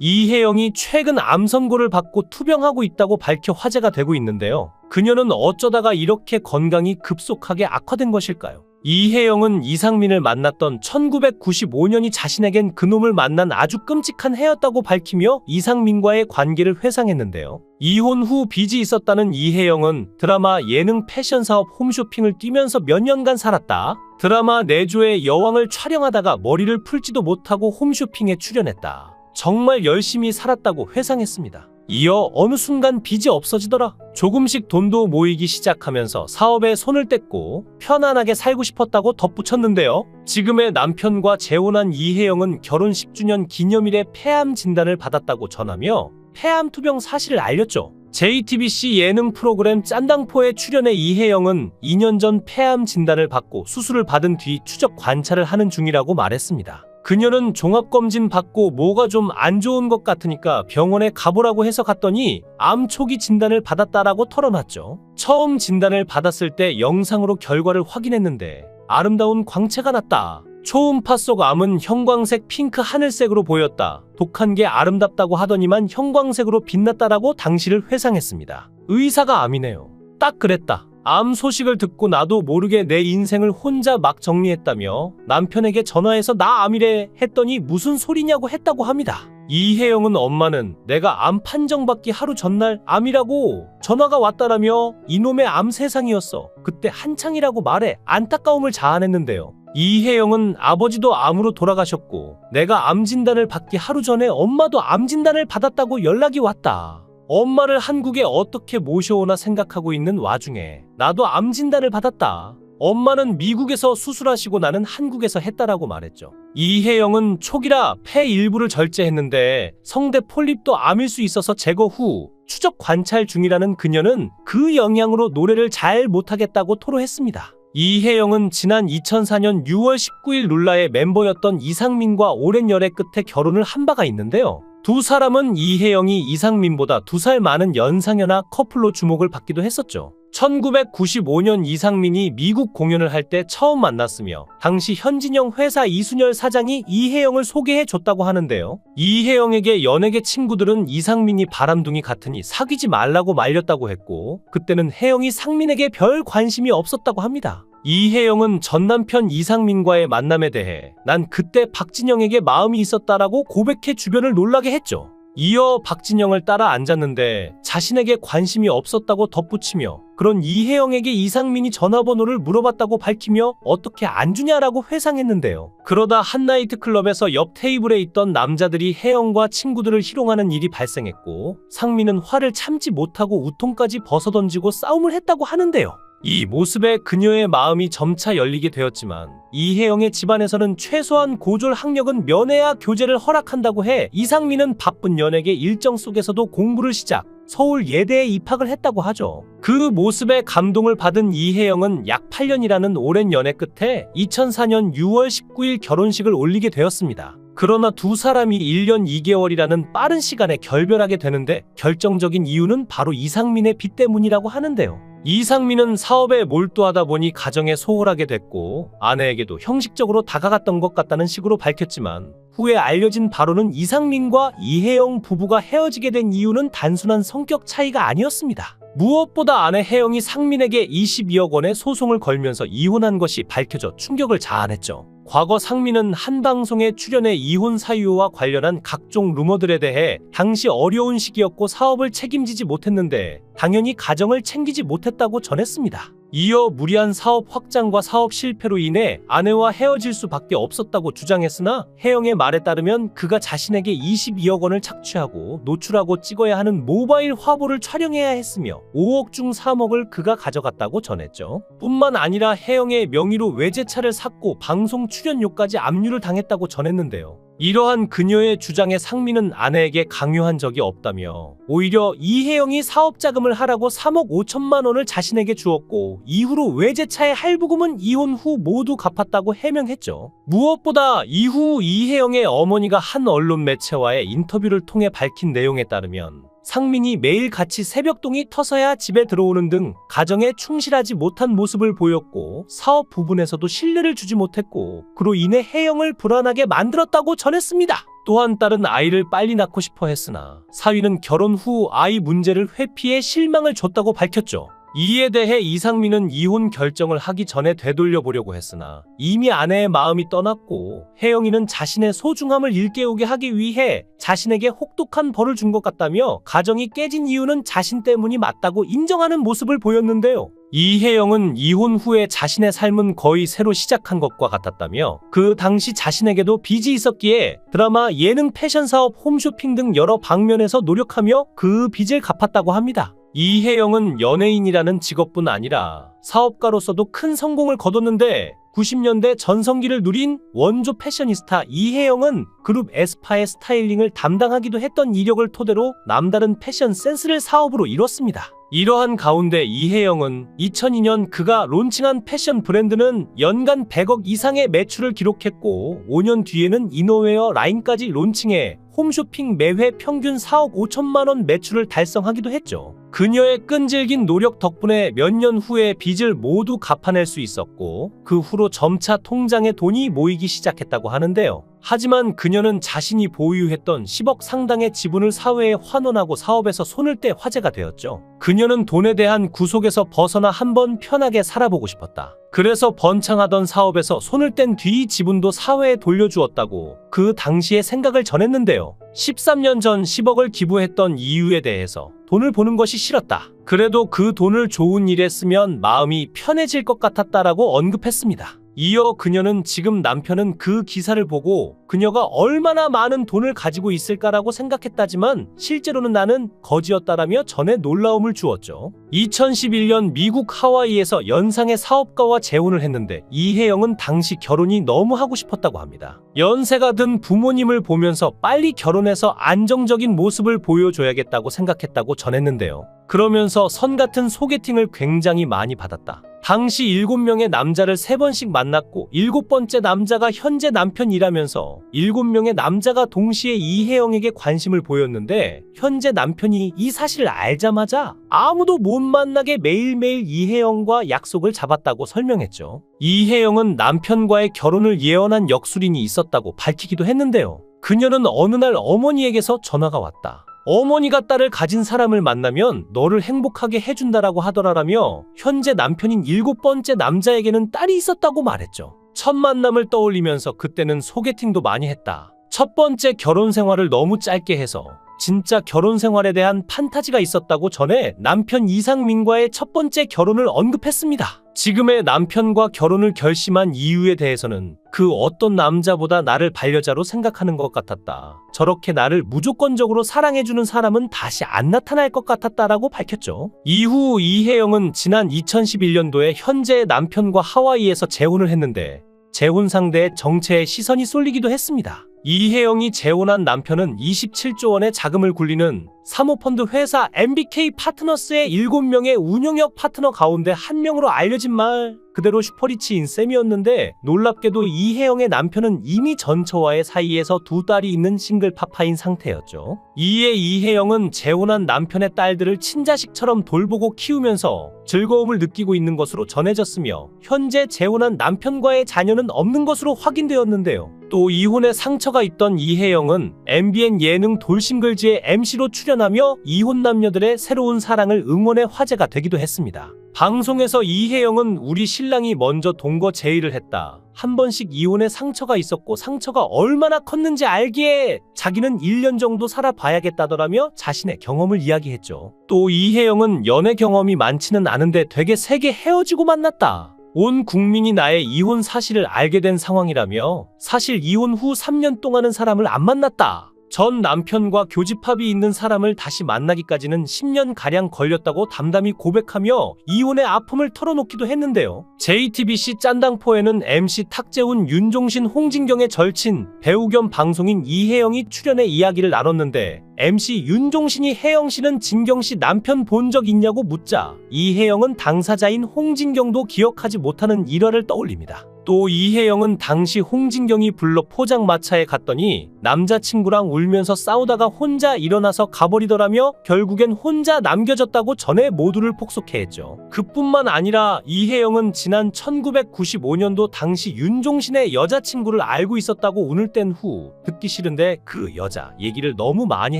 이혜영이 최근 암 선고를 받고 투병하고 있다고 밝혀 화제가 되고 있는데요. 그녀는 어쩌다가 이렇게 건강이 급속하게 악화된 것일까요? 이혜영은 이상민을 만났던 1995년이 자신에겐 그놈을 만난 아주 끔찍한 해였다고 밝히며 이상민과의 관계를 회상했는데요. 이혼 후 빚이 있었다는 이혜영은 드라마, 예능, 패션 사업, 홈쇼핑을 뛰면서 몇 년간 살았다. 드라마 내조의 여왕을 촬영하다가 머리를 풀지도 못하고 홈쇼핑에 출연했다. 정말 열심히 살았다고 회상했습니다. 이어 어느 순간 빚이 없어지더라. 조금씩 돈도 모이기 시작하면서 사업에 손을 뗐고 편안하게 살고 싶었다고 덧붙였는데요. 지금의 남편과 재혼한 이혜영은 결혼 10주년 기념일에 폐암 진단을 받았다고 전하며 폐암 투병 사실을 알렸죠. JTBC 예능 프로그램 짠당포에 출연해 이혜영은 2년 전 폐암 진단을 받고 수술을 받은 뒤 추적 관찰을 하는 중이라고 말했습니다. 그녀는 종합검진 받고 뭐가 좀 안 좋은 것 같으니까 병원에 가보라고 해서 갔더니 암 초기 진단을 받았다라고 털어놨죠. 처음 진단을 받았을 때 영상으로 결과를 확인했는데 아름다운 광채가 났다. 초음파 속 암은 형광색, 핑크, 하늘색으로 보였다. 독한 게 아름답다고 하더니만 형광색으로 빛났다라고 당시를 회상했습니다. 의사가 암이네요. 딱 그랬다. 암 소식을 듣고 나도 모르게 내 인생을 혼자 막 정리했다며 남편에게 전화해서 나 암이래 했더니 무슨 소리냐고 했다고 합니다. 이혜영은 엄마는 내가 암 판정받기 하루 전날 암이라고 전화가 왔다라며 이놈의 암 세상이었어. 그때 한창이라고 말해 안타까움을 자아냈는데요. 이혜영은 아버지도 암으로 돌아가셨고 내가 암 진단을 받기 하루 전에 엄마도 암 진단을 받았다고 연락이 왔다. 엄마를 한국에 어떻게 모셔오나 생각하고 있는 와중에 나도 암 진단을 받았다. 엄마는 미국에서 수술하시고 나는 한국에서 했다라고 말했죠. 이혜영은 초기라 폐 일부를 절제했는데 성대 폴립도 암일 수 있어서 제거 후 추적 관찰 중이라는 그녀는 그 영향으로 노래를 잘 못하겠다고 토로했습니다. 이혜영은 지난 2004년 6월 19일 룰라의 멤버였던 이상민과 오랜 열애 끝에 결혼을 한 바가 있는데요. 두 사람은 이혜영이 이상민보다 2살 많은 연상연하 커플로 주목을 받기도 했었죠. 1995년 이상민이 미국 공연을 할 때 처음 만났으며 당시 현진영 회사 이순열 사장이 이혜영을 소개해줬다고 하는데요. 이혜영에게 연예계 친구들은 이상민이 바람둥이 같으니 사귀지 말라고 말렸다고 했고 그때는 혜영이 상민에게 별 관심이 없었다고 합니다. 이혜영은 전 남편 이상민과의 만남에 대해 난 그때 박진영에게 마음이 있었다라고 고백해 주변을 놀라게 했죠. 이어 박진영을 따라 앉았는데 자신에게 관심이 없었다고 덧붙이며 그런 이혜영에게 이상민이 전화번호를 물어봤다고 밝히며 어떻게 안 주냐라고 회상했는데요. 그러다 한 나이트클럽에서 옆 테이블에 있던 남자들이 혜영과 친구들을 희롱하는 일이 발생했고 상민은 화를 참지 못하고 우통까지 벗어던지고 싸움을 했다고 하는데요. 이 모습에 그녀의 마음이 점차 열리게 되었지만 이혜영의 집안에서는 최소한 고졸 학력은 면해야 교제를 허락한다고 해 이상민은 바쁜 연예계 일정 속에서도 공부를 시작, 서울 예대에 입학을 했다고 하죠. 그 모습에 감동을 받은 이혜영은 약 8년이라는 오랜 연애 끝에 2004년 6월 19일 결혼식을 올리게 되었습니다. 그러나 두 사람이 1년 2개월이라는 빠른 시간에 결별하게 되는데 결정적인 이유는 바로 이상민의 빚 때문이라고 하는데요. 이상민은 사업에 몰두하다 보니 가정에 소홀하게 됐고 아내에게도 형식적으로 다가갔던 것 같다는 식으로 밝혔지만 후에 알려진 바로는 이상민과 이혜영 부부가 헤어지게 된 이유는 단순한 성격 차이가 아니었습니다. 무엇보다 아내 혜영이 상민에게 22억 원의 소송을 걸면서 이혼한 것이 밝혀져 충격을 자아냈죠. 과거 상민은 한 방송에 출연해 이혼 사유와 관련한 각종 루머들에 대해 당시 어려운 시기였고 사업을 책임지지 못했는데 당연히 가정을 챙기지 못했다고 전했습니다. 이어 무리한 사업 확장과 사업 실패로 인해 아내와 헤어질 수밖에 없었다고 주장했으나 혜영의 말에 따르면 그가 자신에게 22억 원을 착취하고 노출하고 찍어야 하는 모바일 화보를 촬영해야 했으며 5억 중 3억을 그가 가져갔다고 전했죠. 뿐만 아니라 혜영의 명의로 외제차를 샀고 방송 출연료까지 압류를 당했다고 전했는데요. 이러한 그녀의 주장에 상민은 아내에게 강요한 적이 없다며 오히려 이혜영이 사업 자금을 하라고 3억 5천만 원을 자신에게 주었고 이후로 외제차의 할부금은 이혼 후 모두 갚았다고 해명했죠. 무엇보다 이후 이혜영의 어머니가 한 언론 매체와의 인터뷰를 통해 밝힌 내용에 따르면 상민이 매일 같이 새벽동이 터서야 집에 들어오는 등 가정에 충실하지 못한 모습을 보였고 사업 부분에서도 신뢰를 주지 못했고 그로 인해 혜영을 불안하게 만들었다고 전했습니다. 또한 딸은 아이를 빨리 낳고 싶어 했으나 사위는 결혼 후 아이 문제를 회피해 실망을 줬다고 밝혔죠. 이에 대해 이상민은 이혼 결정을 하기 전에 되돌려 보려고 했으나 이미 아내의 마음이 떠났고 혜영이는 자신의 소중함을 일깨우게 하기 위해 자신에게 혹독한 벌을 준 것 같다며 가정이 깨진 이유는 자신 때문이 맞다고 인정하는 모습을 보였는데요. 이혜영은 이혼 후에 자신의 삶은 거의 새로 시작한 것과 같았다며 그 당시 자신에게도 빚이 있었기에 드라마, 예능, 패션 사업, 홈쇼핑 등 여러 방면에서 노력하며 그 빚을 갚았다고 합니다. 이혜영은 연예인이라는 직업뿐 아니라 사업가로서도 큰 성공을 거뒀는데 90년대 전성기를 누린 원조 패셔니스타 이혜영은 그룹 에스파의 스타일링을 담당하기도 했던 이력을 토대로 남다른 패션 센스를 사업으로 이뤘습니다. 이러한 가운데 이혜영은 2002년 그가 론칭한 패션 브랜드는 연간 100억 이상의 매출을 기록했고 5년 뒤에는 이너웨어 라인까지 론칭해 홈쇼핑 매회 평균 4억 5천만 원 매출을 달성하기도 했죠. 그녀의 끈질긴 노력 덕분에 몇 년 후에 빚을 모두 갚아낼 수 있었고 그 후로 점차 통장에 돈이 모이기 시작했다고 하는데요. 하지만 그녀는 자신이 보유했던 10억 상당의 지분을 사회에 환원하고 사업에서 손을 떼 화제가 되었죠. 그녀는 돈에 대한 구속에서 벗어나 한번 편하게 살아보고 싶었다. 그래서 번창하던 사업에서 손을 뗀 뒤 지분도 사회에 돌려주었다고 그 당시의 생각을 전했는데요. 13년 전 10억을 기부했던 이유에 대해서 돈을 보는 것이 싫었다. 그래도 그 돈을 좋은 일에 쓰면 마음이 편해질 것 같았다라고 언급했습니다. 이어 그녀는 지금 남편은 그 기사를 보고 그녀가 얼마나 많은 돈을 가지고 있을까라고 생각했다지만 실제로는 나는 거지였다라며 전에 놀라움을 주었죠. 2011년 미국 하와이에서 연상의 사업가와 재혼을 했는데 이혜영은 당시 결혼이 너무 하고 싶었다고 합니다. 연세가 든 부모님을 보면서 빨리 결혼해서 안정적인 모습을 보여줘야겠다고 생각했다고 전했는데요. 그러면서 선 같은 소개팅을 굉장히 많이 받았다. 당시 7명의 남자를 3번씩 만났고 7번째 남자가 현재 남편이라면서 7명의 남자가 동시에 이혜영에게 관심을 보였는데 현재 남편이 이 사실을 알자마자 아무도 못 만나게 매일매일 이혜영과 약속을 잡았다고 설명했죠. 이혜영은 남편과의 결혼을 예언한 역술인이 있었다고 밝히기도 했는데요. 그녀는 어느 날 어머니에게서 전화가 왔다. 어머니가 딸을 가진 사람을 만나면 너를 행복하게 해준다라고 하더라라며 현재 남편인 7번째 남자에게는 딸이 있었다고 말했죠. 첫 만남을 떠올리면서 그때는 소개팅도 많이 했다. 첫 번째 결혼 생활을 너무 짧게 해서 진짜 결혼 생활에 대한 판타지가 있었다고 전해 남편 이상민과의 첫 번째 결혼을 언급했습니다. 지금의 남편과 결혼을 결심한 이유에 대해서는 그 어떤 남자보다 나를 반려자로 생각하는 것 같았다. 저렇게 나를 무조건적으로 사랑해주는 사람은 다시 안 나타날 것 같았다라고 밝혔죠. 이후 이혜영은 지난 2011년도에 현재의 남편과 하와이에서 재혼을 했는데 재혼 상대의 정체에 시선이 쏠리기도 했습니다. 이혜영이 재혼한 남편은 27조 원의 자금을 굴리는 사모펀드 회사 MBK 파트너스의 7명의 운영력 파트너 가운데 한 명으로 알려진 말 그대로 슈퍼리치인 셈이었는데 놀랍게도 이혜영의 남편은 이미 전처와의 사이에서 2딸이 있는 싱글 파파인 상태였죠. 이에 이혜영은 재혼한 남편의 딸들을 친자식처럼 돌보고 키우면서 즐거움을 느끼고 있는 것으로 전해졌으며 현재 재혼한 남편과의 자녀는 없는 것으로 확인되었는데요. 또 이혼에 상처가 있던 이혜영은 MBN 예능 돌싱글즈의 MC로 출연하며 이혼 남녀들의 새로운 사랑을 응원해 화제가 되기도 했습니다. 방송에서 이혜영은 우리 신랑이 먼저 동거 제의를 했다. 한 번씩 이혼에 상처가 있었고 상처가 얼마나 컸는지 알기에 자기는 1년 정도 살아봐야겠다더라며 자신의 경험을 이야기했죠. 또 이혜영은 연애 경험이 많지는 않은데 되게 세게 헤어지고 만났다. 온 국민이 나의 이혼 사실을 알게 된 상황이라며 사실 이혼 후 3년 동안은 사람을 안 만났다. 전 남편과 교집합이 있는 사람을 다시 만나기까지는 10년가량 걸렸다고 담담히 고백하며 이혼의 아픔을 털어놓기도 했는데요. JTBC 짠당포에는 MC 탁재훈, 윤종신, 홍진경의 절친, 배우 겸 방송인 이혜영이 출연해 이야기를 나눴는데 MC 윤종신이 혜영 씨는 진경 씨 남편 본 적 있냐고 묻자 이혜영은 당사자인 홍진경도 기억하지 못하는 일화를 떠올립니다. 또 이혜영은 당시 홍진경이 불러 포장마차에 갔더니 남자친구랑 울면서 싸우다가 혼자 일어나서 가버리더라며 결국엔 혼자 남겨졌다고 전에 모두를 폭소케 했죠. 그뿐만 아니라 이혜영은 지난 1995년도 당시 윤종신의 여자친구를 알고 있었다고 운을 뗀 후 듣기 싫은데 그 여자 얘기를 너무 많이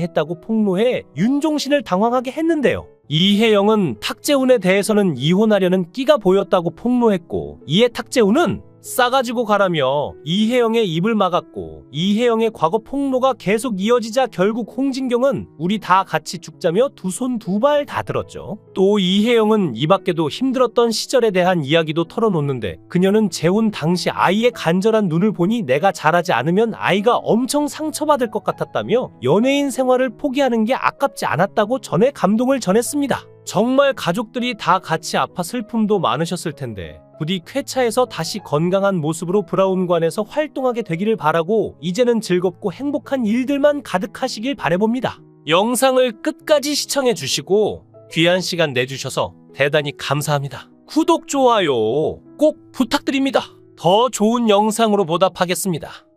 했다고 폭로해 윤종신을 당황하게 했는데요. 이혜영은 탁재훈에 대해서는 이혼하려는 끼가 보였다고 폭로했고, 이에 탁재훈은 싸가지고 가라며 이혜영의 입을 막았고, 이혜영의 과거 폭로가 계속 이어지자 결국 홍진경은 우리 다 같이 죽자며 두 손 두 발 다 들었죠. 또 이혜영은 이 밖에도 힘들었던 시절에 대한 이야기도 털어놓는데, 그녀는 재혼 당시 아이의 간절한 눈을 보니 내가 잘하지 않으면 아이가 엄청 상처받을 것 같았다며 연예인 생활을 포기하는 게 아깝지 않았다고 전에 감동을 전했습니다. 정말 가족들이 다 같이 아파 슬픔도 많으셨을 텐데 부디 쾌차에서 다시 건강한 모습으로 브라운관에서 활동하게 되기를 바라고 이제는 즐겁고 행복한 일들만 가득하시길 바라봅니다. 영상을 끝까지 시청해 주시고 귀한 시간 내주셔서 대단히 감사합니다. 구독, 좋아요 꼭 부탁드립니다. 더 좋은 영상으로 보답하겠습니다.